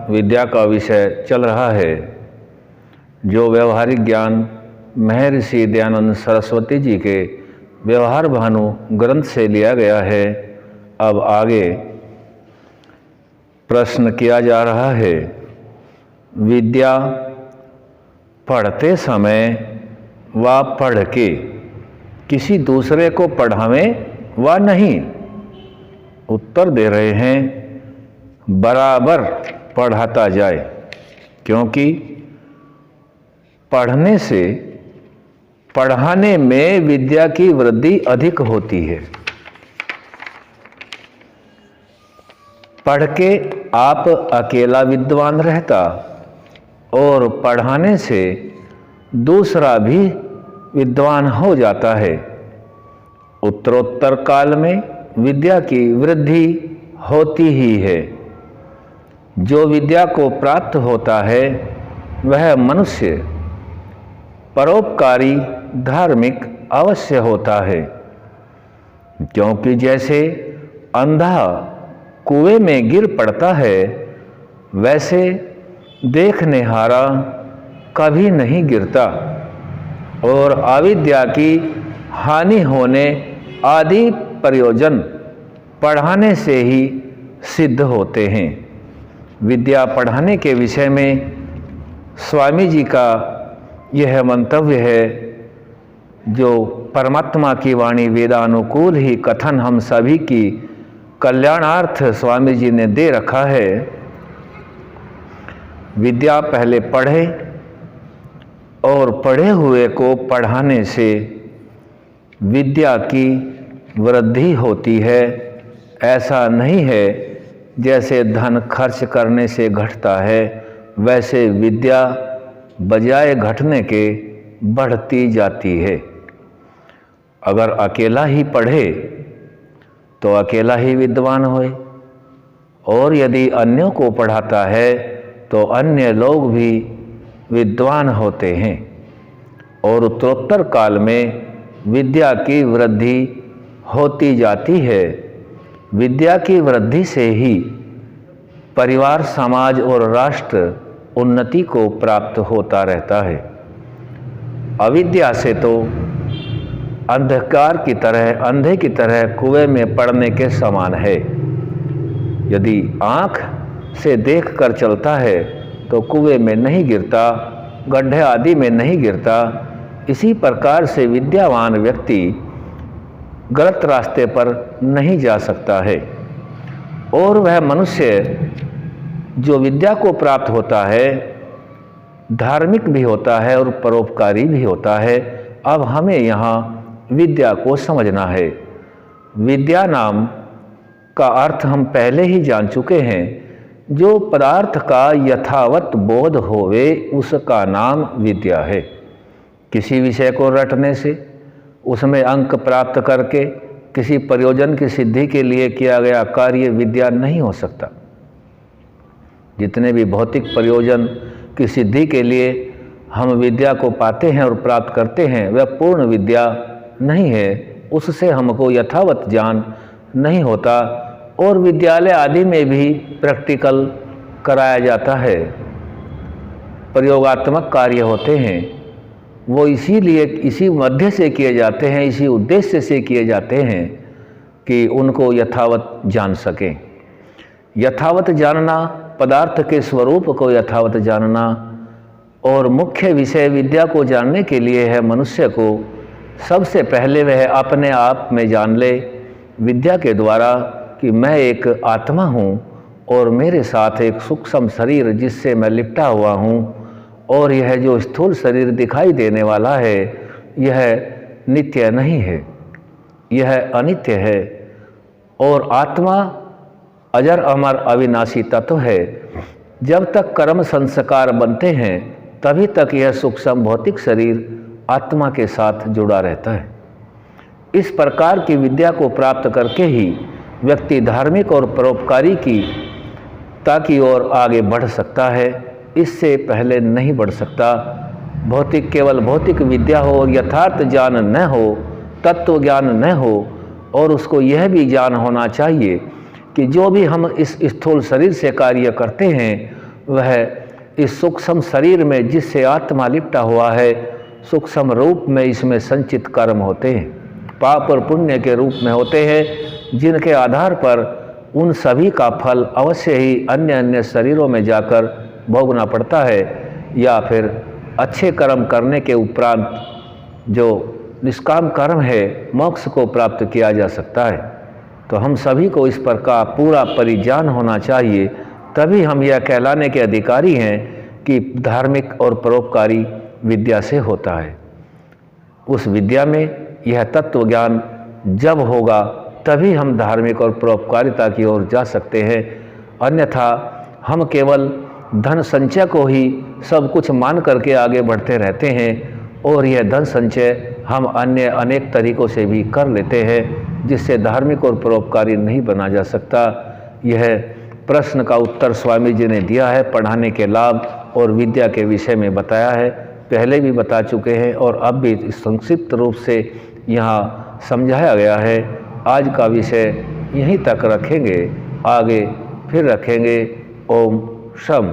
विद्या का विषय चल रहा है, जो व्यवहारिक ज्ञान महर्षि दयानंद सरस्वती जी के व्यवहार भानु ग्रंथ से लिया गया है। अब आगे प्रश्न किया जा रहा है, विद्या पढ़ते समय व पढ़ के किसी दूसरे को पढ़ावें व नहीं। उत्तर दे रहे हैं, बराबर पढ़ाता जाए, क्योंकि पढ़ने से पढ़ाने में विद्या की वृद्धि अधिक होती है। पढ़ के आप अकेला विद्वान रहता और पढ़ाने से दूसरा भी विद्वान हो जाता है। उत्तरोत्तर काल में विद्या की वृद्धि होती ही है। जो विद्या को प्राप्त होता है वह मनुष्य परोपकारी धार्मिक अवश्य होता है, क्योंकि जैसे अंधा कुएं में गिर पड़ता है वैसे देखनेहारा कभी नहीं गिरता, और अविद्या की हानि होने आदि प्रयोजन पढ़ाने से ही सिद्ध होते हैं। विद्या पढ़ाने के विषय में स्वामी जी का यह मंतव्य है, जो परमात्मा की वाणी वेदानुकूल ही कथन हम सभी की कल्याणार्थ स्वामी जी ने दे रखा है। विद्या पहले पढ़े और पढ़े हुए को पढ़ाने से विद्या की वृद्धि होती है। ऐसा नहीं है जैसे धन खर्च करने से घटता है, वैसे विद्या बजाय घटने के बढ़ती जाती है। अगर अकेला ही पढ़े तो अकेला ही विद्वान होए, और यदि अन्यों को पढ़ाता है तो अन्य लोग भी विद्वान होते हैं। और उत्तरोत्तर काल में विद्या की वृद्धि होती जाती है। विद्या की वृद्धि से ही परिवार, समाज और राष्ट्र उन्नति को प्राप्त होता रहता है। अविद्या से तो अंधकार की तरह, अंधे की तरह कुएं में पड़ने के समान है। यदि आँख से देख कर चलता है तो कुएं में नहीं गिरता, गड्ढे आदि में नहीं गिरता। इसी प्रकार से विद्यावान व्यक्ति गलत रास्ते पर नहीं जा सकता है। और वह मनुष्य जो विद्या को प्राप्त होता है धार्मिक भी होता है और परोपकारी भी होता है। अब हमें यहाँ विद्या को समझना है। विद्या नाम का अर्थ हम पहले ही जान चुके हैं। जो पदार्थ का यथावत बोध होवे उसका नाम विद्या है। किसी विषय को रटने से, उसमें अंक प्राप्त करके किसी प्रयोजन की सिद्धि के लिए किया गया कार्य विद्या नहीं हो सकता। जितने भी भौतिक प्रयोजन की सिद्धि के लिए हम विद्या को पाते हैं और प्राप्त करते हैं वह पूर्ण विद्या नहीं है। उससे हमको यथावत ज्ञान नहीं होता। और विद्यालय आदि में भी प्रैक्टिकल कराया जाता है, प्रयोगात्मक कार्य होते हैं, वो इसीलिए इसी मध्य से किए जाते हैं, इसी उद्देश्य से किए जाते हैं कि उनको यथावत जान सकें। यथावत जानना, पदार्थ के स्वरूप को यथावत जानना, और मुख्य विषय विद्या को जानने के लिए है मनुष्य को सबसे पहले वह अपने आप में जान ले विद्या के द्वारा कि मैं एक आत्मा हूँ और मेरे साथ एक सूक्ष्म शरीर जिससे मैं लिपटा हुआ हूँ, और यह जो स्थूल शरीर दिखाई देने वाला है यह नित्य नहीं है, यह अनित्य है। और आत्मा अजर अमर अविनाशी तत्व है। जब तक कर्म संस्कार बनते हैं तभी तक यह सूक्ष्म भौतिक शरीर आत्मा के साथ जुड़ा रहता है। इस प्रकार की विद्या को प्राप्त करके ही व्यक्ति धार्मिक और परोपकारी की ताकि और आगे बढ़ सकता है। इससे पहले नहीं बढ़ सकता। भौतिक केवल भौतिक विद्या हो और यथार्थ ज्ञान न हो, तत्व ज्ञान न हो, और उसको यह भी ज्ञान होना चाहिए कि जो भी हम इस स्थूल शरीर से कार्य करते हैं वह इस सूक्ष्म शरीर में जिससे आत्मा लिपटा हुआ है, सूक्ष्म रूप में इसमें संचित कर्म होते हैं, पाप और पुण्य के रूप में होते हैं, जिनके आधार पर उन सभी का फल अवश्य ही अन्य अन्य शरीरों में जाकर भोगना पड़ता है, या फिर अच्छे कर्म करने के उपरांत जो निष्काम कर्म है मोक्ष को प्राप्त किया जा सकता है। तो हम सभी को इस पर का पूरा परिज्ञान होना चाहिए, तभी हम यह कहलाने के अधिकारी हैं कि धार्मिक और परोपकारी विद्या से होता है। उस विद्या में यह तत्व ज्ञान जब होगा तभी हम धार्मिक और परोपकारिता की ओर जा सकते हैं, अन्यथा हम केवल धन संचय को ही सब कुछ मान करके आगे बढ़ते रहते हैं, और यह धन संचय हम अन्य अनेक तरीकों से भी कर लेते हैं, जिससे धार्मिक और परोपकारी नहीं बना जा सकता। यह प्रश्न का उत्तर स्वामी जी ने दिया है, पढ़ाने के लाभ और विद्या के विषय में बताया है, पहले भी बता चुके हैं और अब भी संक्षिप्त रूप से यहाँ समझाया गया है। आज का विषय यहीं तक रखेंगे, आगे फिर रखेंगे। ओम शम।